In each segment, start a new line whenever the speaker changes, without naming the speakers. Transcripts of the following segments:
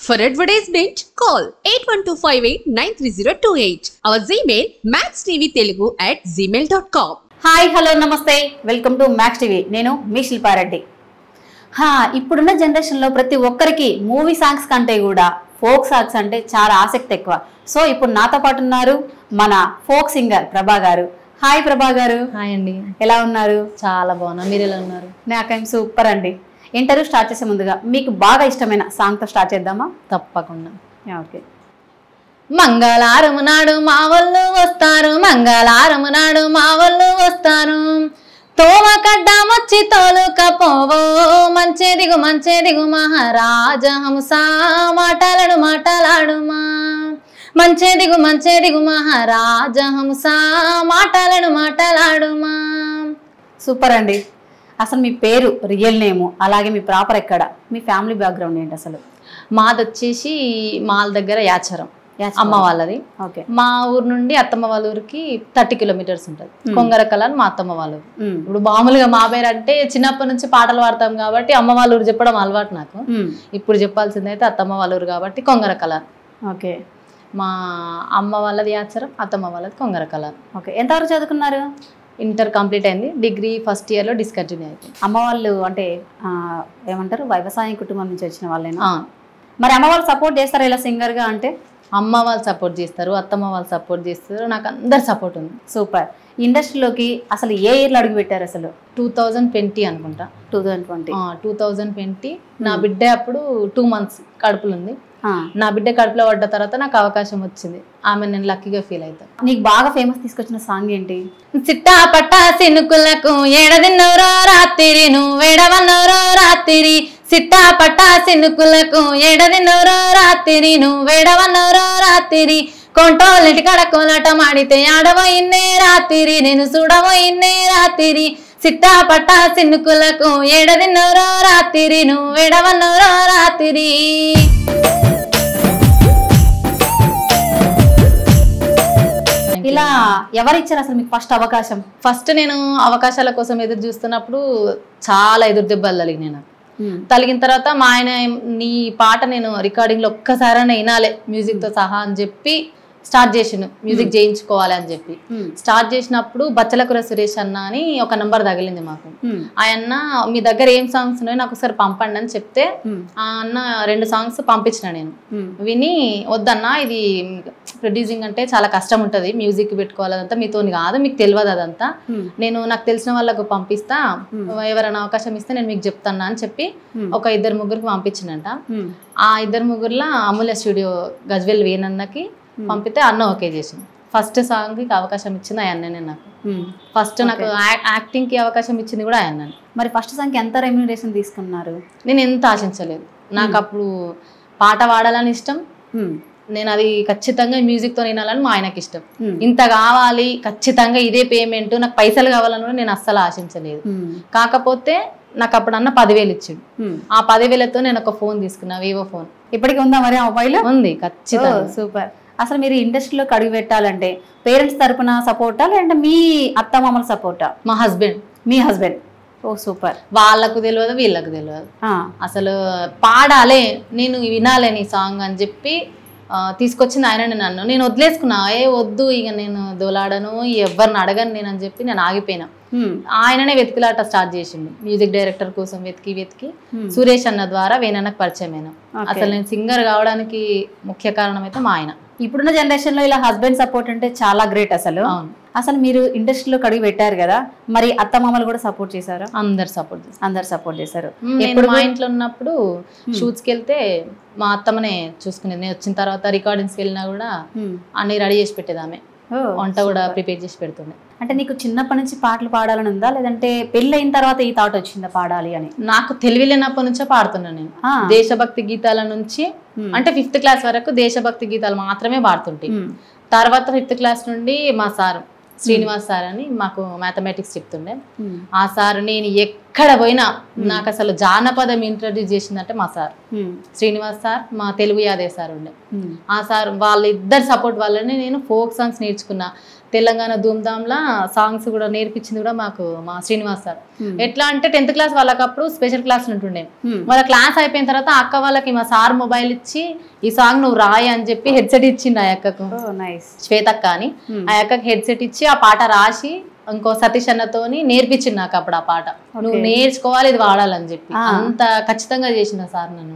For advertisement, call 8125893028. Our Gmail maxtvtelugu@gmail.com.
Hi hello నమస్తే welcome to max TV. నేను మీ శిల్పారెడ్డి. ఇప్పుడున్న జనరేషన్లో ప్రతి ఒక్కరికి మూవీ సాంగ్స్ కంటే కూడా ఫోక్ సాంగ్స్ అంటే చాలా ఆసక్తి ఎక్కువ. సో ఇప్పుడు నాతో పాటు ఉన్నారు మన ఫోక్ సింగర్ ప్రభా గారు. హాయ్ ప్రభా గారు.
హాయ్ అండి.
ఎలా ఉన్నారు?
చాలా బాగున్నా. మీరు ఎలా ఉన్నారు?
నాకేం సూపర్ అండి. ఇంటర్వ్యూ స్టార్ట్ చేసే ముందుగా మీకు బాగా ఇష్టమైన సాంగ్తో స్టార్ట్ చేద్దామా?
తప్పకుండా.
ఓకే.
మంగళవారం నాడు మా వాళ్ళు వస్తారు, మంగళవారం నాడు మా వాళ్ళు వస్తారు, తోమ కడ్డామొచ్చి తోలుకపోవో, మంచేదిగు మహారాజ హంస మాటలాడుమా, మంచేదిగు మహారాజ హంస మాటలాడుమా.
సూపర్ అండి. అసలు మీ పేరు, రియల్ నేము, అలాగే మీ ప్రాపర్ ఎక్కడ, మీ ఫ్యామిలీ బ్యాక్గ్రౌండ్ ఏంటి అసలు?
మాది వచ్చేసి మాల్ దగ్గర యాచారం, అమ్మ వాళ్ళది.
ఓకే.
మా ఊరు నుండి అత్తమ్మ వాళ్ళ ఊరికి 30 కిలోమీటర్స్ ఉంటుంది. కొంగరకల్ అని మా అత్తమ్మ వాళ్ళ ఊరు. ఇప్పుడు మామూలుగా మా పేరు అంటే చిన్నప్పటి నుంచి పాటలు పాడతాం కాబట్టి అమ్మ వాళ్ళ ఊరు చెప్పడం అలవాటు నాకు. ఇప్పుడు చెప్పాల్సింది అయితే అత్తమ్మ వాళ్ళ ఊరు కాబట్టి కొంగరకల్.
ఓకే.
మా అమ్మ వాళ్ళది యాచారం, అత్తమ్మ వాళ్ళది కొంగరకల్.
ఓకే. ఎంతవరకు చదువుకున్నారు?
ఇంటర్ కంప్లీట్ అయింది. డిగ్రీ ఫస్ట్ ఇయర్లో డిస్కంటిన్యూ అయిపోయింది.
అమ్మ వాళ్ళు అంటే ఏమంటారు, వ్యవసాయ కుటుంబం నుంచి వచ్చిన వాళ్ళేనా? మరి అమ్మ వాళ్ళు సపోర్ట్ చేస్తారా ఇలా సింగర్గా అంటే?
అమ్మ వాళ్ళు సపోర్ట్ చేస్తారు, అత్తమ్మ వాళ్ళు సపోర్ట్ చేస్తారు, నాకు అందరు సపోర్ట్ ఉంది.
సూపర్. ఇండస్ట్రీలోకి అసలు ఏ ఇయర్లో అడుగు పెట్టారు అసలు?
2020 అనుకుంటా. 2020 నా బిడ్డ అప్పుడు 2 months కడుపులు ఉంది. నా బిడ్డ కడుపులో పడ్డ తర్వాత నాకు అవకాశం వచ్చింది. ఆమె నేను లక్కీగా ఫీల్ అవుతాను.
నీకు బాగా ఫేమస్ తీసుకొచ్చిన సాంగ్ ఏంటి?
సిట్టా పట్టా సినుకులకు ఏడదిన్నవరో రాత్రి, నువ్వేడవన్నవరో రాత్రి, సిట్టా పట్టా సినుకులకు ఏడదిన్నవరో రాత్రి, నువ్వేడవన్నవరో రాత్రి, కొంటోళ్ళింటి కడ కోలాట మాడితే ఆడవో ఇన్నే రాత్రి, నేను చూడవో ఇన్నే రాత్రి, సిట్టా పట్టా సినుకులకు ఏడదిన్నవరో రాత్రి, నువ్వేడవన్నవరో రాత్రి.
ఇలా ఎవరిచ్చారు అసలు మీకు ఫస్ట్ అవకాశం?
ఫస్ట్ నేను అవకాశాల కోసం ఎదురు చూస్తున్నప్పుడు చాలా ఎదురు దెబ్బలు తగిలినాయి నాకు. తగిలిన తర్వాత మా ఆయన, నీ పాట నేను రికార్డింగ్లో ఒక్కసారైనా వినాలి మ్యూజిక్తో సహా అని చెప్పి స్టార్ట్ చేసిండు. మ్యూజిక్ చేయించుకోవాలి అని చెప్పి స్టార్ట్ చేసినప్పుడు బచ్చలకుర సురేష్ అన్న అని ఒక నంబర్ తగిలింది మాకు. ఆ అన్న మీ దగ్గర ఏం సాంగ్స్ ఉన్నాయో నాకు ఒకసారి పంపండి అని చెప్తే ఆ అన్న 2 songs పంపించిన. నేను విని వద్దన్నా, ఇది ప్రొడ్యూసింగ్ అంటే చాలా కష్టం ఉంటుంది, మ్యూజిక్ పెట్టుకోవాలి, అదంతా మీతో కాదు, మీకు తెలియదు అదంతా, నేను నాకు తెలిసిన వాళ్ళకు పంపిస్తా, ఎవరైనా అవకాశం ఇస్తే నేను మీకు చెప్తాను అని చెప్పి ఒక 2-3 పంపించినంట. ఆ 2-3 అమూల్య స్టూడియో గజ్వెల్ వేనన్నకి పంపితే అన్న ఓకే చేసింది. ఫస్ట్ సాంగ్కి అవకాశం ఇచ్చింది ఆయన్నే నాకు. ఫస్ట్ నాకు యాక్టింగ్కి అవకాశం ఇచ్చింది కూడా ఆయన.
మరి ఫస్ట్ సాంగ్కి ఎంత రెమ్యూనరేషన్ తీసుకున్నారు?
నేను ఎంత ఆశించలేదు. నాకు అప్పుడు పాట పాడాలని ఇష్టం, నేను అది ఖచ్చితంగా మ్యూజిక్తో వినాలని మా ఆయనకి ఇష్టం. ఇంత కావాలి ఖచ్చితంగా ఇదే పేమెంట్, నాకు పైసలు కావాలని కూడా నేను అస్సలు ఆశించలేదు. కాకపోతే నాకు అప్పుడు అన్న 10,000 ఇచ్చిండు. ఆ 10,000తో నేను ఒక ఫోన్ తీసుకున్నా, వివో ఫోన్.
ఇప్పటికి ఉందా మరి ఆ మొబైల్?
ఉంది ఖచ్చితంగా.
సూపర్. అసలు మీరు ఇండస్ట్రీలోకి అడుగు పెట్టాలంటే పేరెంట్స్ తరపున సపోర్టా లేదంటే మీ అత్తమామల సపోర్టా?
మా హస్బెండ్.
మీ హస్బెండ్. ఓ సూపర్.
వాళ్ళకు తెలియదు, వీళ్ళకు తెలియదు. అసలు పాడాలి, నేను వినాలి నీ సాంగ్ అని చెప్పి తీసుకొచ్చింది ఆయన. నన్ను నేను వదిలేసుకున్నా, వద్దు ఇక నేను దోలాడను, ఎవరిని అడగను నేను అని చెప్పి నేను ఆగిపోయినా. ఆయననే వెతికిలాట స్టార్ట్ చేసిండు. మ్యూజిక్ డైరెక్టర్ కోసం వెతికి సురేష్ అన్న ద్వారా వేనన్నకు పరిచయం అయినా. అసలు నేను సింగర్ కావడానికి ముఖ్య కారణం అయితే మా ఆయన.
ఇప్పుడున్న జనరేషన్ లో ఇలా హస్బెండ్ సపోర్ట్ అంటే చాలా గ్రేట్ అసలు. అసలు మీరు ఇండస్ట్రీలో అడుగు పెట్టారు కదా, మరి అత్తమామలు కూడా సపోర్ట్ చేశారు?
అందరు సపోర్ట్ చేశారు. ఎప్పుడు మా ఇంట్లో ఉన్నప్పుడు షూట్స్కి వెళ్తే మా అత్తమ్మనే చూసుకునేది. నేను వచ్చిన తర్వాత రికార్డింగ్స్కి వెళ్ళినా కూడా అన్ని రెడీ చేసి పెట్టేది ఆమె. వంట కూడా ప్రిపేర్ చేసి పెడుతుండే.
అంటే నీకు చిన్నప్పటి నుంచి పాటలు పాడాలని ఉందా లేదంటే పెళ్ళి అయిన తర్వాత ఈ థాట్ వచ్చిందా పాడాలి అని?
నాకు తెలివిలేనప్పటి నుంచే పాడుతున్నా నేను. దేశభక్తి గీతాల నుంచి అంటే 5th class వరకు దేశభక్తి గీతాలు మాత్రమే పాడుతుంటే, తర్వాత 5th class నుండి మా సార్ శ్రీనివాస్ సార్ అని మాకు మ్యాథమెటిక్స్ చెప్తుండే. ఆ సార్ నేను ఎక్కడ పోయినా నాకు అసలు జానపదం ఇంట్రడ్యూస్ చేసిందంటే మా సార్ శ్రీనివాస్ సార్, మా తెలుగు యాదవ్ సార్ ఉండే. ఆ సార్ వాళ్ళిద్దరు సపోర్ట్ వల్లనే నేను ఫోక్ సాంగ్స్ నేర్చుకున్నా. తెలంగాణ ధూమ్ధామ్లా సాంగ్స్ కూడా నేర్పించింది కూడా మాకు మా శ్రీనివాస్ సార్. ఎట్లా అంటే 10th క్లాస్ వాళ్ళకి అప్పుడు స్పెషల్ క్లాసులు ఉంటుండే. వాళ్ళ క్లాస్ అయిపోయిన తర్వాత అక్క వాళ్ళకి మా సార్ మొబైల్ ఇచ్చి ఈ సాంగ్ నువ్వు రాయి అని చెప్పి హెడ్సెట్ ఇచ్చిండు ఆ అక్కకు, శ్వేతక్క అని. ఆ అక్కకి హెడ్సెట్ ఇచ్చి ఆ పాట రాసి ఇంకో సతీష్ అన్నతోని నేర్పించింది నాకు అప్పుడు ఆ పాట. నువ్వు నేర్చుకోవాలి, ఇది వాడాలని చెప్పి అంత ఖచ్చితంగా చేసిన సార్ నన్ను.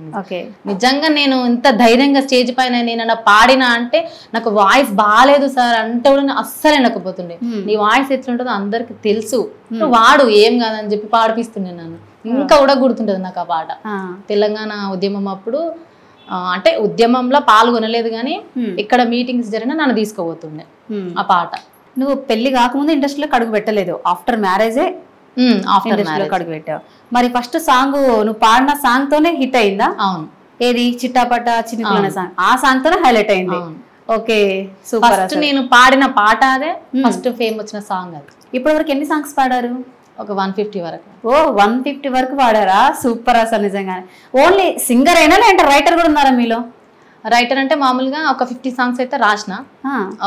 నిజంగా నేను ఇంత ధైర్యంగా స్టేజ్ పైన నేను పాడినా అంటే నాకు వాయిస్ బాగాలేదు సార్ అంటే కూడా అస్సలు వినకపోతుండే. నీ వాయిస్ ఎట్లుంటుందో అందరికి తెలుసు, నువ్వు వాడు ఏం కాదని చెప్పి పాడిపిస్తుండే నన్ను. ఇంకా కూడా గుర్తుంటది నాకు ఆ పాట. తెలంగాణ ఉద్యమం అప్పుడు అంటే ఉద్యమంలో పాల్గొనలేదు కానీ ఇక్కడ మీటింగ్స్ జరిగినా నన్ను తీసుకోబోతుండే ఆ పాట.
నువ్వు పెళ్లి కాకముందు ఇండస్ట్రీలో అడుగు పెట్టలేదు, ఆఫ్టర్ మ్యారేజే అడుగు పెట్టావు. మరి ఫస్ట్ సాంగ్ నువ్వు పాడిన సాంగ్ తోనే హిట్ అయిందా?
అవును.
ఏది చిట్టాపట్ట చినుకులు సాంగ్, ఆ సాంగ్ తోనే హైలైట్ అయింది. Okay super.
ఫస్ట్ నేను పాడిన పాట అదే ఫస్ట్ ఫేమ్ వచ్చిన సాంగ్ అది.
ఇప్పటి వరకు ఎన్ని సాంగ్స్ పాడారు?
ఒక 150 వరకు.
ఓ 150 వరకు పాడారా? సూపర్ అసలు నిజంగానే. ఓన్లీ సింగర్ అయినా లేదంటే రైటర్ కూడా ఉన్నారా మీలో?
రైటర్ అంటే మామూలుగా ఒక 50 సాంగ్స్ అయితే రాసిన,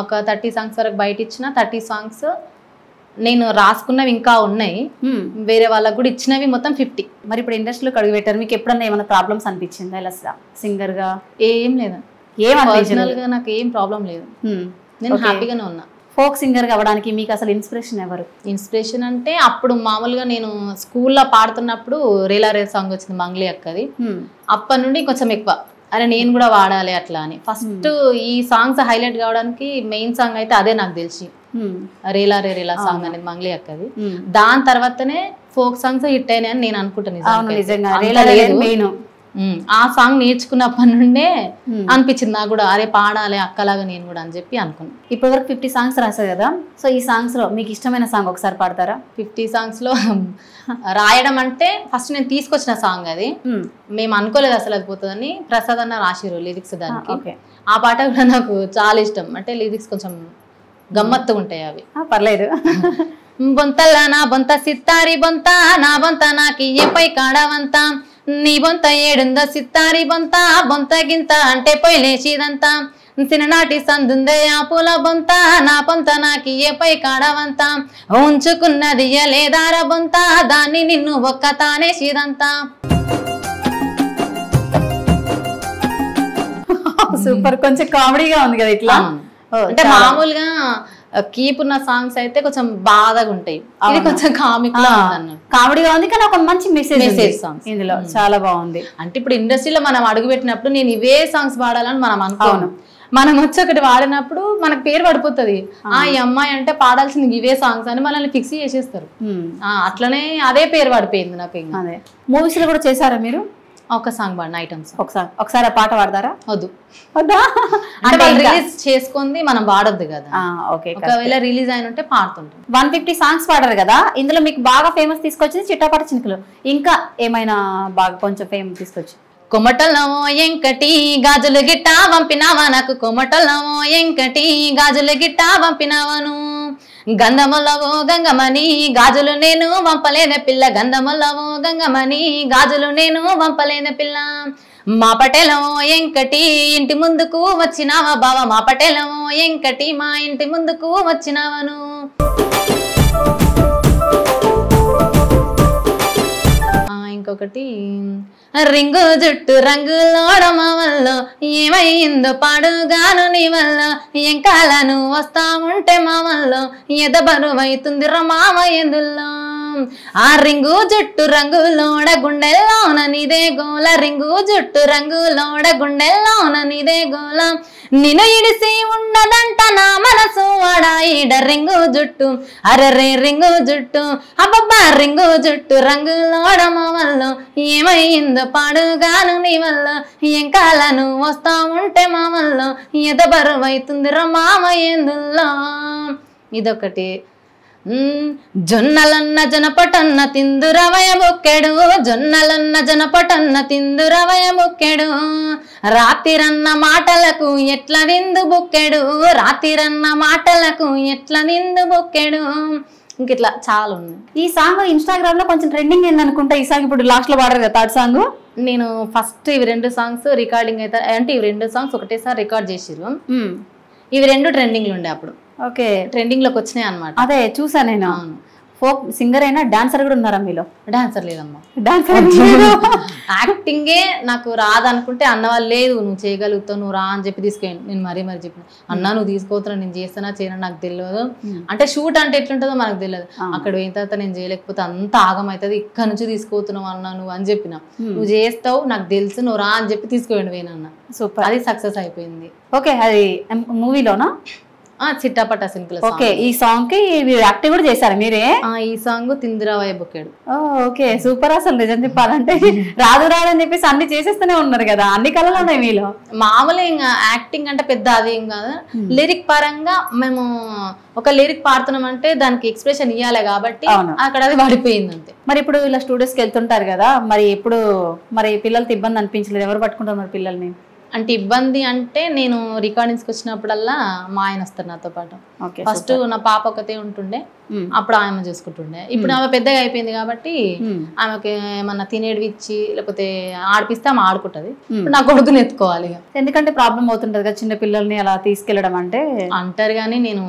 ఒక 30 సాంగ్స్ వరకు బయట ఇచ్చిన. 30 సాంగ్స్ నేను రాసుకున్నవి ఇంకా ఉన్నాయి, వేరే వాళ్ళకు కూడా ఇచ్చినవి మొత్తం 50.
మరి ఇప్పుడు ఇండస్ట్రీలోకి అడుగు పెట్టారు, మీకు ఎప్పుడన్నా ఏమైనా ప్రాబ్లమ్స్ అనిపించిందా ఇలా సింగర్ గా?
ఏం లేదు, పర్సనల్గా నాకు ఏం ప్రాబ్లం లేదు, నేను హ్యాపీగానే ఉన్నా.
ఫోక్ సింగర్ అవ్వడానికి మీకు అసలు ఇన్స్పిరేషన్ ఎవరు?
ఇన్స్పిరేషన్ అంటే అప్పుడు మామూలుగా నేను స్కూల్లో పాడుతున్నప్పుడు రేలా రే సాంగ్ వచ్చింది మంగ్లీ అక్కది. అప్పటి నుండి కొంచెం ఎక్కువ అరే నేను కూడా వాడాలి అట్లా అని. ఫస్ట్ ఈ సాంగ్స్ హైలైట్ కావడానికి మెయిన్ సాంగ్ అయితే అదే నాకు తెలిసి, రేలా రే రేలా సాంగ్ అనేది మంగ్లీ అక్కది. దాని తర్వాతనే ఫోక్ సాంగ్స్ హిట్ అయినాయని నేను అనుకుంటాను. ఆ సాంగ్ నేర్చుకున్నప్పటి నుండే అనిపించింది నాకు కూడా అరే పాడాలి అక్కలాగా నేను కూడా అని చెప్పి అనుకున్నాను.
ఇప్పటి వరకు 50 సాంగ్స్ రాశారు కదా, సో ఈ సాంగ్స్ లో మీకు ఇష్టమైన సాంగ్ ఒకసారి పాడతారా?
50 సాంగ్స్ లో రాయడం అంటే ఫస్ట్ నేను తీసుకొచ్చిన సాంగ్ అది, మేము అనుకోలేదు అసలు అది పోతుందని. ప్రసాద్ అన్న రాసిరు లిరిక్స్ దానికి. ఆ పాట కూడా నాకు చాలా ఇష్టం, అంటే లిరిక్స్ కొంచెం గమ్మత్తు ఉంటాయి అవి.
పర్లేదు.
బొంతల్లా నా బొంత సిత్తారి బొంత నా బొంత నాకి ఎపై కాడవంతా నీ బొంత ఏడుందో సిత్తారి బొంత బొంత గింత అంటే పోయి లేచిదంతా చిన్ననాటి సందుందే ఆ పూల బొంత నా బొంత నాకి ఏపై కాడవంతా ఉంచుకున్నది లేదార బొంత దాన్ని నిన్ను ఒక్క తానే సీదంతా.
సూపర్, కొంచెం కామెడీగా ఉంది కదా ఇట్లా.
అంటే మామూలుగా కీప్ ఉన్న సాంగ్స్ అయితే కొంచెం బాధగా ఉంటాయి, ఇది కొంచెం
కామెడీగా ఉంది కానీ ఒక మంచి మెసేజ్ సాంగ్స్ ఇందులో చాలా బాగుంది.
అంటే ఇప్పుడు ఇండస్ట్రీలో మనం అడుగు పెట్టినప్పుడు నేను ఇవే సాంగ్స్ పాడాలని మనం అనుకోను, మనం వచ్చి ఒకటి వాడినప్పుడు మనకు పేరు పడిపోతుంది. ఈ అమ్మాయి అంటే పాడాల్సింది ఇవే సాంగ్స్ అని మనల్ని ఫిక్స్ చేసేస్తారు. అట్లనే అదే పేరు పడిపోయింది నాకు. ఇంకా
మూవీస్ లో కూడా చేశారా మీరు?
ఒక సాంగ్ పాడిన ఐటమ్స్.
ఒకసారి ఆ పాట పాడతారా?
వద్దు, అంటే రిలీజ్ చేసుకుంది మనం వాడొద్దు కదా. ఒకవేళ రిలీజ్ అయిన ఉంటే పాడుతుంటాం.
150 సాంగ్స్ పాడారు కదా, ఇందులో మీకు బాగా ఫేమస్ తీసుకొచ్చింది చిట్టాపట్ట చినుకులు. ఇంకా ఏమైనా బాగా కొంచెం ఫేమస్ తీసుకొచ్చి?
కొమటలమో ఎంకటి గాజులు గిట్ట పంపినావా నాకు, కొమటలమో ఎంకటి గాజులు గిట్ట పంపినావను, గంధములవో గంగమని గాజులు నేను వంపలేని పిల్ల, గంధములవో గంగమని గాజులు నేను వంపలేని పిల్ల, మా పటేలమో ఎంకటి ఇంటి ముందుకు వచ్చినావా బావ, మా పటేలమో ఎంకటి మా ఇంటి ముందుకు వచ్చినావను. ఇంకొకటి రింగు జుట్టు రంగులోడమ వల్ల ఏమైందో పాడుగాను నీ వల్ల, ఎంకాలను వస్తా ఉంటే మా వల్ల ఎద బరువైతుంది రమామ ఎందుల్లో, ఆ రింగు జుట్టు రంగులోడ గుండెల్లోన నీదే గోల, రింగు జుట్టు రంగులోడ గుండెల్లోన నీదే గోల, నిన్ను ఇడిసి ఉన్నదంట నా మనసు వాడా ఈడ రింగు జుట్టు అరరే రింగు జుట్టు అబ్బబ్బా రింగు జుట్టు రంగులోడమ వల్ల ఏమైందో పాడుగాను నీ వల్ల, ఎంకాలను వస్తా ఉంటే మా వల్ల ఎద బరువైతుంది రమామ ఎందుల్లో. ఇదొకటి. జొన్నలన్న జనపటన్న తిందురవయ బొక్కెడు, జొన్నలన్న జనపటన్న తిందురవయ బొక్కెడు, రాతిరన్న మాటలకు ఎట్ల నిందు బొక్కెడు, రాతిరన్న మాటలకు ఎట్ల నిందు బొక్కెడు, ఇంక ఇట్లా చాలా ఉన్నాయి.
ఈ సాంగ్ ఇన్స్టాగ్రామ్ లో కొంచెం ట్రెండింగ్ అయింది అనుకుంటా. ఈ సాంగ్ ఇప్పుడు లాస్ట్ లో పాడారు కదా థర్డ్ సాంగ్.
నేను ఫస్ట్ ఇవి 2 సాంగ్స్ రికార్డింగ్ అయితే అంటే ఇవి 2 సాంగ్స్ ఒకటేసారి రికార్డ్ చేసిరు. ఇవి 2 ట్రెండింగ్లు ఉండే అప్పుడు. ఓకే, ట్రెండింగ్ లోకి వచ్చినాయి అనమాట.
అదే చూసా నేను. ఫోక్ సింగర్ అయినా డాన్సర్ కూడా ఉన్నారా మీలో?
డాన్సర్ లేదమ్మా,
డాన్సర్
యాక్టింగే నాకు రాదనుకుంటే అన్న వాళ్ళు లేదు నువ్వు చేయగలుగుతావు నువ్వు రా అని చెప్పి తీసుకెళ్ళి నేను మరీ చెప్పిన అన్న నువ్వు తీసుకోతున్నా నేను చేస్తానా చేయనా నాకు తెలియదు అంటే షూట్ అంటే ఎట్లుంటుందో మనకు తెలియదు. అక్కడ పోయిన తర్వాత నేను చేయలేకపోతే అంత ఆగమవుతుంది ఇక్కడ నుంచి తీసుకోతున్నావు అన్న నువ్వు అని చెప్పిన. నువ్వు చేస్తావు నాకు తెలుసు నువ్వు రా అని చెప్పి తీసుకుపోయింది వేనన్న. సూపర్, అది సక్సెస్ అయిపోయింది.
ఓకే, అది మూవీలోనా?
చిట్టాపట్ట సింపుల్.
ఓకే, ఈ సాంగ్ కి యాక్టింగ్ కూడా చేశారు మీరే?
ఈ సాంగ్ తిందిరావయ్య బొక్కాడు.
Okay, super. అసలు నిజం చెప్పాలంటే రాదు రాదని చెప్పేసి అన్ని చేసేస్తూనే ఉన్నారు కదా, అన్ని కళలు ఉన్నాయి మీలో.
మామూలుగా ఇంకా యాక్టింగ్ అంటే పెద్ద అదేం కాదు. లిరిక్ పరంగా మేము ఒక లిరిక్ పాడుతున్నాం అంటే దానికి ఎక్స్ప్రెషన్ ఇవ్వాలి కాబట్టి అక్కడ అది పడిపోయింది అంతే.
మరి ఇప్పుడు ఇలా స్టూడియోస్కి వెళ్తుంటారు కదా, మరి ఇప్పుడు మరి పిల్లలతో ఇబ్బంది అనిపించలేదు? ఎవరు పట్టుకుంటారు మరి పిల్లల్ని?
అంటే ఇబ్బంది అంటే నేను రికార్డింగ్స్కి వచ్చినప్పుడల్లా మా ఆయన వస్తారు నాతో పాటు. ఫస్ట్ నా పాప ఒకతే ఉంటుండే, అప్పుడు ఆమె చూసుకుంటుండే. ఇప్పుడు ఆమె పెద్దగా అయిపోయింది కాబట్టి ఆమెకి ఏమన్నా తినేటివి ఇచ్చి లేకపోతే ఆడిపిస్తే ఆమె ఆడుకుంటది. నా కొడుకుని ఎత్తుకోవాలి,
ఎందుకంటే ప్రాబ్లం అవుతుంటది కదా చిన్న పిల్లల్ని అలా తీసుకెళ్లడం అంటే
అంటారు. కానీ నేను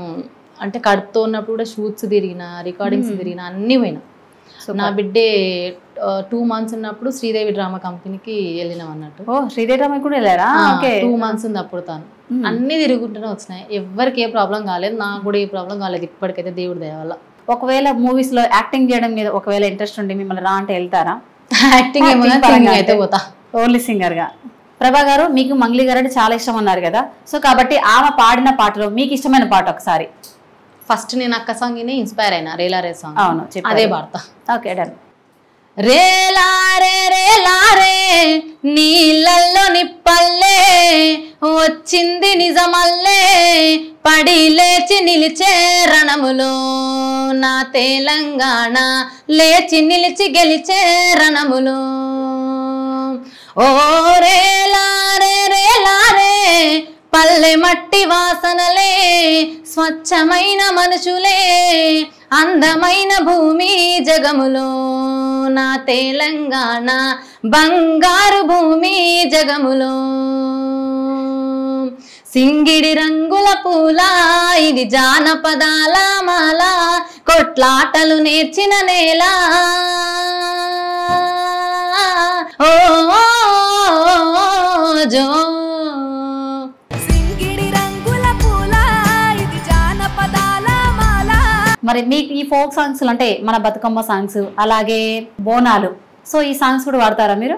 అంటే కడుపుతో ఉన్నప్పుడు కూడా షూట్స్ తిరిగిన, రికార్డింగ్స్ తిరిగిన, అన్ని పోయినా. నా బిడ్డే 2 months ఉన్నప్పుడు శ్రీదేవి డ్రామా కంపెనీకి వెళ్ళినాం అన్నట్టు.
శ్రీదేవి డ్రామా కూడా వెళ్ళారా?
2 months ఉంది అప్పుడు. తాను అన్ని తిరుగుకుంటూనే వచ్చినాయి, ఎవరికి ఏ ప్రాబ్లం కాలేదు, నాకు కూడా ఏ ప్రాబ్లం కాలేదు ఇప్పటికైతే దేవుడి దయ వల్ల.
ఒకవేళ మూవీస్ లో యాక్టింగ్ చేయడం మీద ఒకవేళ ఇంట్రెస్ట్ ఉండి మిమ్మల్ని రా అంటే వెళ్తారా?
యాక్టింగ్ ఏమో అయితే పోతా,
ఓన్లీ సింగర్ గా. ప్రభా గారు, మీకు మంగ్లీ గారు అంటే చాలా ఇష్టం అన్నారు కదా, సో కాబట్టి ఆమె పాడిన పాటలో మీకు ఇష్టమైన పాట ఒకసారి.
ఫస్ట్ నేను అక్క సాంగ్ ఇన్స్పైర్ అయినా, రేలారే సాంగ్.
అవును,
అదే పాడతా.
Okay, done.
రేలారే రేలారే నీళ్ళల్లో నిప్పల్లే వచ్చింది నిజమల్లే పడి లేచి నిలిచే రణములో నా తెలంగాణ లేచి నిలిచి గెలిచే రణములో. ఓ రేలారే రేలారే పల్లె మట్టి వాసనలే స్వచ్ఛమైన మనుషులే అందమైన భూమి జగములో నా తెలంగాణ బంగారు భూమి జగములో. సింగిడి రంగుల పూల ఇది జానపదాల మాల కొట్లాటలు నేర్చిన నేల. ఓ జో
మరి మీకు ఈ ఫోక్ సాంగ్స్ అంటే మన బతుకమ్మ సాంగ్స్ అలాగే బోనాలు, సో ఈ సాంగ్స్ కూడా వాడతారా మీరు?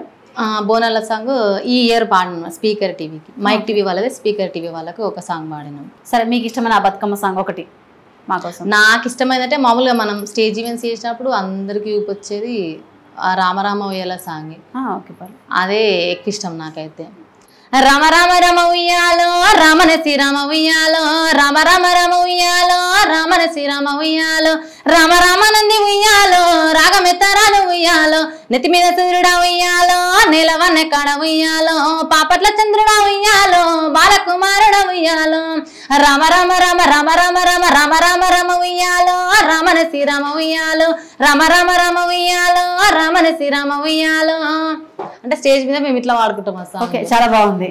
బోనాల సాంగ్ ఈ ఇయర్ పాడినాం స్పీకర్ టీవీకి, మైక్ టీవీ వాళ్ళది, స్పీకర్ టీవీ వాళ్ళకి ఒక సాంగ్ పాడినాం.
సరే, మీకు ఇష్టమైన ఆ బతుకమ్మ సాంగ్ ఒకటి మాకోసం.
నాకు ఇష్టమైందంటే మామూలుగా మనం స్టేజ్ ఈవెంట్స్ చేసినప్పుడు అందరికి వచ్చేది ఆ రామరామ ఉయ్యాల సాంగ్. అదే ఎక్కువ ఇష్టం నాకైతే. రామ రామ రమ ఉయ్యాలో రామన శ్రీరామ ఉయ్యాలో రామ రామ రమ ఉయ్యాలో రామన శ్రీరామ ఉయ్యాలో రామ రామనంది ఉయ్యాలో రాగమెత్తరాను ఉయ్యాలో నెత్తి మీద సూర్యుడా ఉయ్యాలో నీలవన్నె కాడ ఉయ్యాలో పాపట్ల చంద్రుడా ఉయ్యాలో బాలకుమారుడ ఉయ్యాలో రామ రామ రామ రామ రామ రామ రామ రామ రమ ఉయ్యాలో రామన శ్రీరామ ఉయ్యాలో రామ రామ రమ ఉయ్యాలో రామన శ్రీరామ ఉయ్యాలో. అంటే స్టేజ్ మీద మేము ఇట్లా వాడుకుంటాం.
ఓకే, చాలా బాగుంది.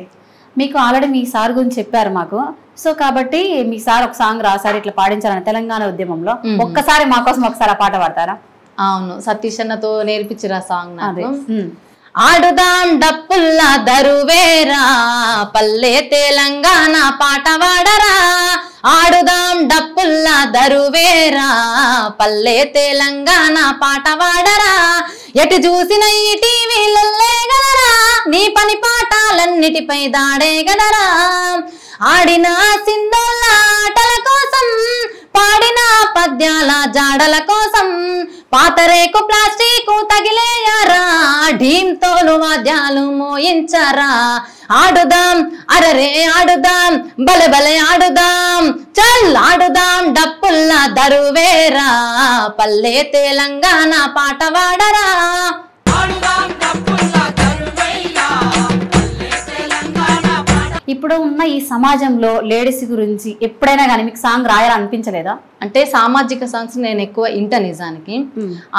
మీకు ఆల్రెడీ మీ సార్ గురించి చెప్పారు మాకు, సో కాబట్టి మీ సార్ ఒక సాంగ్ రాశారు ఇట్లా పాడించాలని తెలంగాణ ఉద్యమంలో. ఒక్కసారి మా కోసం ఒకసారి ఆ పాట పాడతారా?
అవును, సతీష్ అన్నతో నేర్పించిరా సాంగ్ నాకు. ఆడుదాం డప్పుల్ల దరువేరా పల్లె తెలంగాణ పాట వాడరా ఆడుదాం డప్పుల్ల దరువేరా పల్లె తెలంగాణ పాట వాడరా ఎటు చూసిన ఈ టీవీలల్లే గదరా నీ పని పాఠాలన్నిటిపై దాడే గదరా ఆడిన సింధుల ఆటల కోసం పాడిన పద్యాల జాడల కోసం పాతరేకు ప్లాస్టిక్ తగిలేయారా ఢీమ్ తోలు వాద్యాలు మోయించరా ఆడుదాం అరరే ఆడుదాం బలె బలె ఆడుదాం చల్ ఆడుదాం డప్పుల్ల దరువేరా పల్లె తెలంగాణ పాట వాడరా
ఇప్పుడు ఉన్న ఈ సమాజంలో లేడీస్ గురించి ఎప్పుడైనా కానీ మీకు సాంగ్ రాయాలనిపించలేదా?
అంటే సామాజిక సాంగ్స్ నేను ఎక్కువ ఇంట నిజానికి.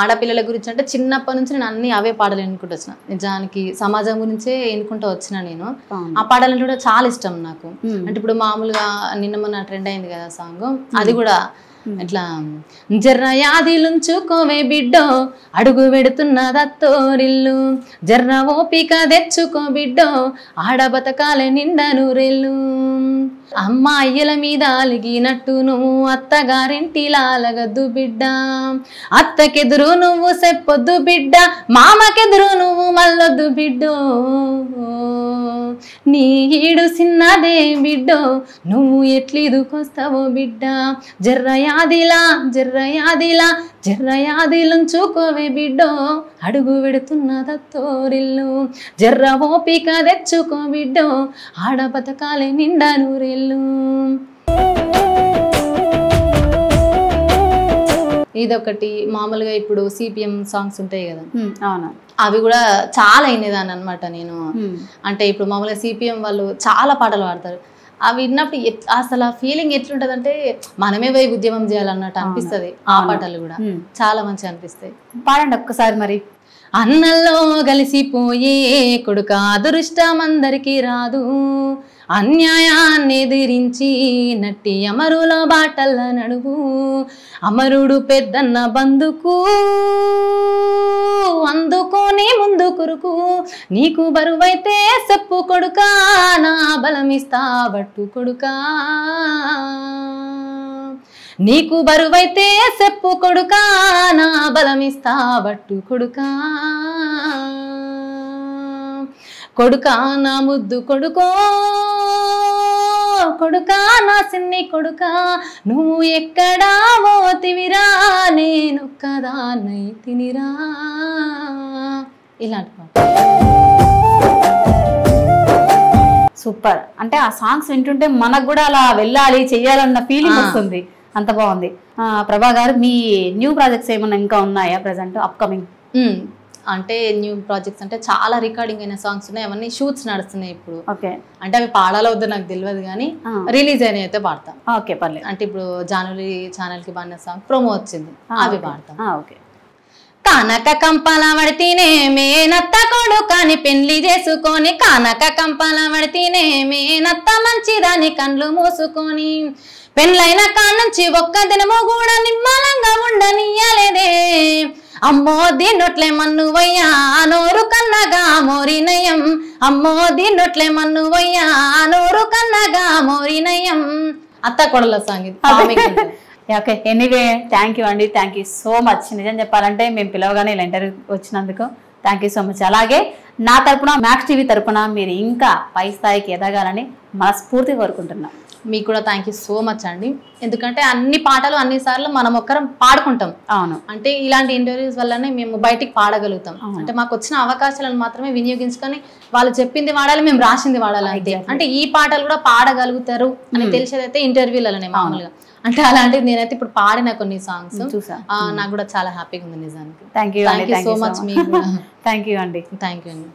ఆడపిల్లల గురించి అంటే చిన్నప్పటి నుంచి నేను అన్ని అవే పాటలు ఎన్నుకుంటూ వచ్చిన. నిజానికి సమాజం గురించే ఎన్నుకుంటూ వచ్చిన నేను. ఆ పాటలు కూడా చాలా ఇష్టం నాకు. అంటే ఇప్పుడు మామూలుగా నిన్న మొన్న ట్రెండ్ అయింది కదా సాంగ్, అది కూడా ఇట్లా జర్ర యాదిలుంచుకోవే బిడ్డో అడుగు పెడుతున్నదత్తోరిల్లు, జర్ర ఓపిక తెచ్చుకో బిడ్డో ఆడ బతకాలే నిండా నూరెళ్ళు, అమ్మాయిల మీద అలిగినట్టు నువ్వు అత్తగారింటిలా అలగద్దు బిడ్డ, అత్తకెదురు నువ్వు చెప్పొద్దు బిడ్డ, మామకెదురు నువ్వు మల్లొద్దు బిడ్డో, నీ ఈడు సిన్నదే బిడ్డో నువ్వు ఎట్లిదుకొస్తావో బిడ్డ, జర్ర యాదిలా జర్ర యాదిలుంచుకోవే బిడ్డో అడుగు పెడుతున్నదత్తోరిల్లు, జర్ర ఓపిక తెచ్చుకో బిడ్డో ఆడ బతకాలే నిండా నూరెళ్ళు. ఇదొకటి. మామూలుగా ఇప్పుడు సిపిఎం సాంగ్స్ ఉంటాయి కదా,
అవునా,
అవి కూడా చాలా వినేదాన్ని అనమాట నేను. అంటే ఇప్పుడు మామూలుగా సిపిఎం వాళ్ళు చాలా పాటలు పాడతారు. అవి విన్నప్పుడు అసలు ఆ ఫీలింగ్ ఎట్లుంటది అంటే మనమే పోయి ఉద్యమం చేయాలన్నట్టు అనిపిస్తుంది. ఆ పాటలు కూడా చాలా మంచిగా అనిపిస్తాయి.
పాడండి ఒక్కసారి మరి.
అన్నల్లో కలిసిపోయే కొడుక అదృష్టం అందరికీ రాదు, అన్యాయాన్ని ఎదిరించి నట్టి అమరుల బాటల్ల నడువు, అమరుడు పెద్దన్న బందుకు అందుకోని ముందు కురుకు, నీకు బరువైతే చెప్పు కొడుకా నా బలమిస్తా బట్టు కొడుకా, నీకు బరువైతే చెప్పు కొడుకా నా బలమిస్తా బట్టు కొడుకా, కొడుకా నా ముద్దు కొడుకో కొడుకా నా సిన్ని కొడుకా, నువ్వు ఎక్కడా పోతివిరా నేనొక్కదాన్నై తినిరా. ఇలాంటి పాట
సూపర్. అంటే ఆ సాంగ్స్ వింటుంటే మనకు కూడా అలా వెళ్ళాలి చెయ్యాలన్న ఫీలింగ్ వస్తుంది. అంత బాగుంది. ప్రభా గారు, మీ న్యూ ప్రాజెక్ట్స్ ఏమన్నా ఇంకా ఉన్నాయా ప్రెసెంట్ అప్కమింగ్?
అంటే న్యూ ప్రాజెక్ట్స్ అంటే చాలా రికార్డింగ్ అయిన సాంగ్స్ ఉన్నాయి, అవన్నీ షూట్స్ నడుస్తున్నాయి ఇప్పుడు.
ఓకే.
అంటే అవి పాడాలో వద్దో నాకు తెలియదు కానీ రిలీజ్ అయిన అయితే పాడతాం.
ఓకే, పర్లేదు.
అంటే ఇప్పుడు జానువరి ఛానల్ కి పాడిన సాంగ్ ప్రోమో వచ్చింది, అవి పాడతాం.
ఓకే.
కానక కంపల పడితేనే మేనత్త కొడుకాని పెళ్లి చేసుకొని, కానక కంపల పడితేనే మేనత్త మంచిదాని కండ్లు మూసుకొని, పెళ్ళైన కానుంచి ఒక్క దినము కూడా నిమ్మలంగా ఉండనియ్యలేదే, అమ్మో దీన్నొట్లే మన్నువయ్యా నోరు కన్నగా మోరినయం, అమ్మో దీన్నొట్లే మన్నువయ్యా నోరు కన్నగా మోరినయం. అత్త కొడల సాంగ్ ఇది.
ఓకే, ఎనీవే థ్యాంక్ యూ అండి, థ్యాంక్ యూ సో మచ్. నిజం చెప్పాలంటే మేము పిలవగానే ఇలా ఇంటర్వ్యూ వచ్చినందుకు థ్యాంక్ యూ సో మచ్. అలాగే నా తరపున, మ్యాక్స్ టీవీ తరపున మీరు ఇంకా పై స్థాయికి ఎదగాలని మనస్ఫూర్తిగా కోరుకుంటున్నాం.
మీకు కూడా థ్యాంక్ యూ సో మచ్ అండి. ఎందుకంటే అన్ని పాటలు అన్నిసార్లు మనం ఒక్కరం పాడుకుంటాం.
అవును.
అంటే ఇలాంటి ఇంటర్వ్యూస్ వల్లనే మేము బయటికి పాడగలుగుతాం. అంటే మాకు వచ్చిన అవకాశాలను మాత్రమే వినియోగించుకొని వాళ్ళు చెప్పింది వాడాలి, మేము రాసింది వాడాలి అంతే. అంటే ఈ పాటలు కూడా పాడగలుగుతారు అని తెలిసేదైతే ఇంటర్వ్యూలనే మామూలుగా. అంటే అలాంటిది నేనైతే ఇప్పుడు పాడిన కొన్ని సాంగ్స్ చూసా, నాకు కూడా చాలా హ్యాపీగా ఉంది నిజానికి.
Thank you
so much. మీకు
థ్యాంక్ యూ అండి.
థ్యాంక్ యూ అండి.